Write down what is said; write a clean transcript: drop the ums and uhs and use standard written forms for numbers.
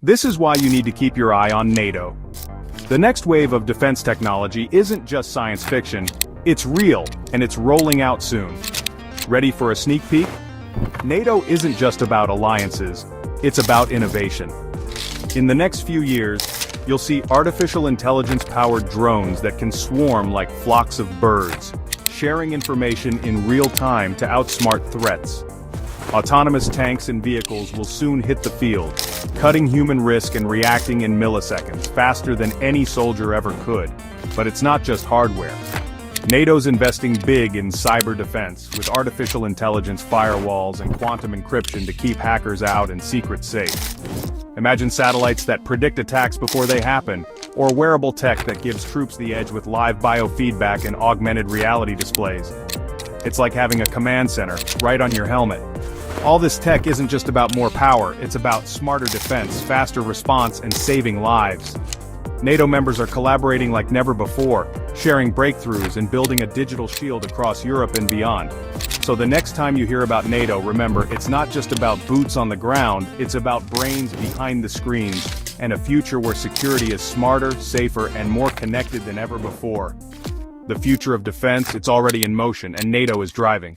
This is why you need to keep your eye on NATO. The next wave of defense technology isn't just science fiction, it's real, and it's rolling out soon. Ready for a sneak peek? NATO isn't just about alliances, it's about innovation. In the next few years, you'll see artificial intelligence-powered drones that can swarm like flocks of birds, sharing information in real time to outsmart threats. Autonomous tanks and vehicles will soon hit the field, cutting human risk and reacting in milliseconds, faster than any soldier ever could. But it's not just hardware. NATO's investing big in cyber defense, with artificial intelligence firewalls and quantum encryption to keep hackers out and secrets safe. Imagine satellites that predict attacks before they happen, or wearable tech that gives troops the edge with live biofeedback and augmented reality displays. It's like having a command center right on your helmet. All this tech isn't just about more power, it's about smarter defense, faster response, and saving lives. NATO members are collaborating like never before, sharing breakthroughs and building a digital shield across Europe and beyond. So the next time you hear about NATO, remember, it's not just about boots on the ground, it's about brains behind the screens, and a future where security is smarter, safer, and more connected than ever before. The future of defense, it's already in motion, and NATO is driving.